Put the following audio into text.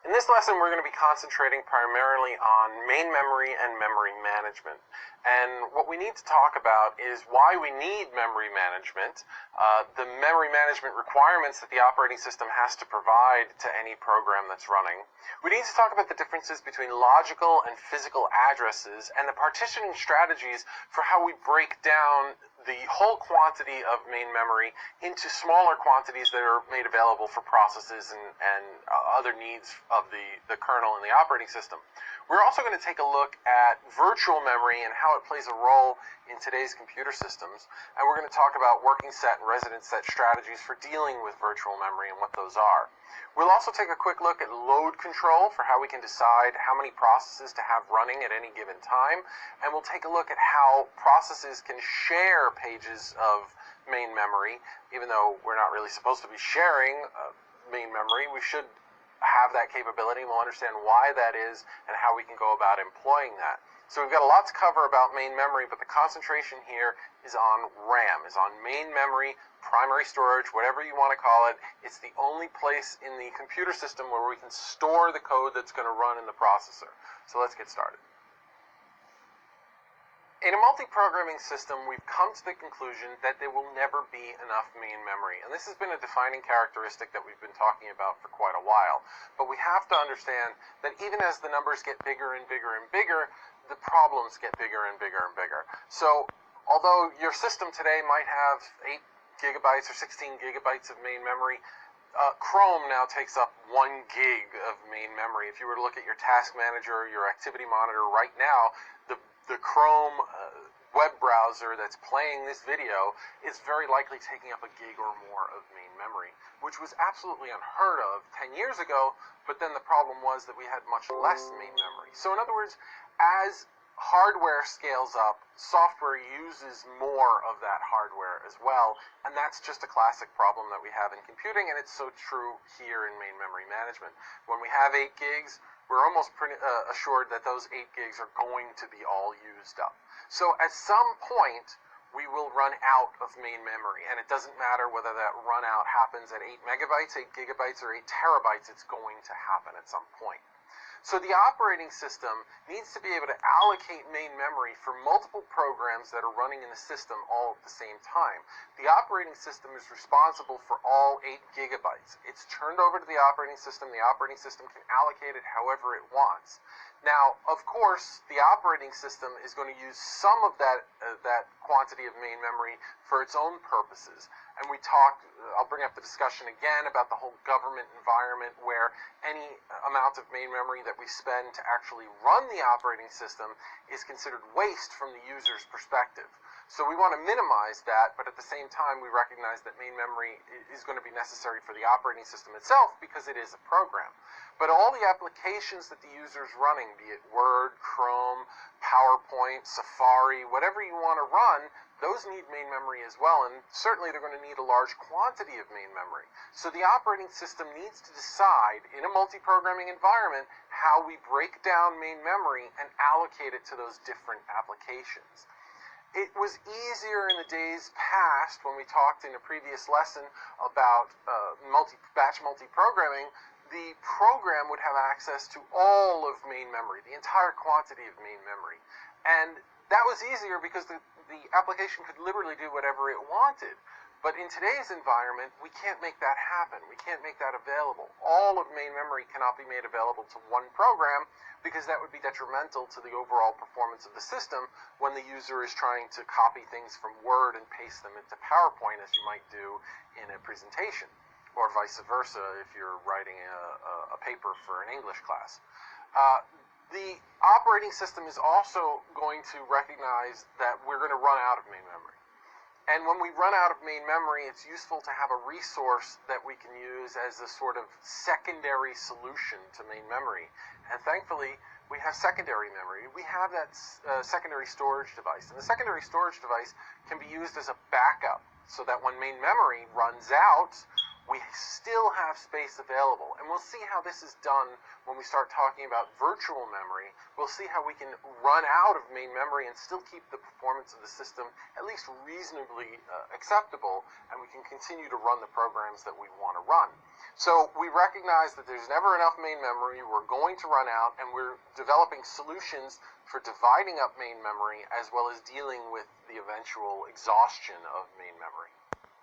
In this lesson, we're going to be concentrating primarily on main memory and memory management. And what we need to talk about is why we need memory management, the memory management requirements that the operating system has to provide to any program that's running. We need to talk about the differences between logical and physical addresses and the partitioning strategies for how we break down the whole quantity of main memory into smaller quantities that are made available for processes and other needs of the kernel and the operating system. We're also going to take a look at virtual memory and how it plays a role in today's computer systems. And we're going to talk about working set and resident set strategies for dealing with virtual memory and what those are. We'll also take a quick look at load control for how we can decide how many processes to have running at any given time. And we'll take a look at how processes can share pages of main memory. Even though we're not really supposed to be sharing main memory, we should have that capability, and we'll understand why that is and how we can go about employing that. So we've got a lot to cover about main memory, but the concentration here is on RAM, is on main memory, primary storage, whatever you want to call it. It's the only place in the computer system where we can store the code that's going to run in the processor. So let's get started. In a multi-programming system, we've come to the conclusion that there will never be enough main memory. And this has been a defining characteristic that we've been talking about for quite a while. But we have to understand that even as the numbers get bigger and bigger and bigger, the problems get bigger and bigger and bigger. So although your system today might have 8 gigabytes or 16 gigabytes of main memory, Chrome now takes up 1 gig of main memory. If you were to look at your task manager or your activity monitor right now, the Chrome web browser that's playing this video is very likely taking up a gig or more of main memory, which was absolutely unheard of 10 years ago, but then the problem was that we had much less main memory. So in other words, as hardware scales up, software uses more of that hardware as well, and that's just a classic problem that we have in computing, and it's so true here in main memory management. When we have 8 gigs, we're almost assured that those 8 gigs are going to be all used up. So at some point, we will run out of main memory, and it doesn't matter whether that run out happens at 8 megabytes, 8 gigabytes, or 8 terabytes, it's going to happen at some point. So the operating system needs to be able to allocate main memory for multiple programs that are running in the system all at the same time. The operating system is responsible for all 8 gigabytes. It's turned over to the operating system. The operating system can allocate it however it wants. Now, of course, the operating system is going to use some of that quantity of main memory for its own purposes. And we talked, I'll bring up the discussion again about the whole government environment where any amount of main memory that we spend to actually run the operating system is considered waste from the user's perspective. So we want to minimize that, but at the same time we recognize that main memory is going to be necessary for the operating system itself because it is a program. But all the applications that the user is running, be it Word, Chrome, PowerPoint, Safari, whatever you want to run, those need main memory as well, and certainly they're going to need a large quantity of main memory. So the operating system needs to decide, in a multi-programming environment, how we break down main memory and allocate it to those different applications. It was easier in the days past, when we talked in a previous lesson about batch multi-programming. The program would have access to all of main memory, the entire quantity of main memory. And that was easier because the application could literally do whatever it wanted. But in today's environment, we can't make that happen. We can't make that available. All of main memory cannot be made available to one program because that would be detrimental to the overall performance of the system when the user is trying to copy things from Word and paste them into PowerPoint, as you might do in a presentation, or vice versa if you're writing a paper for an English class. The operating system is also going to recognize that we're going to run out of main memory. And when we run out of main memory, it's useful to have a resource that we can use as a sort of secondary solution to main memory. And thankfully, we have secondary memory. We have that secondary storage device. And the secondary storage device can be used as a backup so that when main memory runs out, we still have space available. And we'll see how this is done when we start talking about virtual memory. We'll see how we can run out of main memory and still keep the performance of the system at least reasonably acceptable, and we can continue to run the programs that we want to run. So we recognize that there's never enough main memory, we're going to run out, and we're developing solutions for dividing up main memory as well as dealing with the eventual exhaustion of main memory.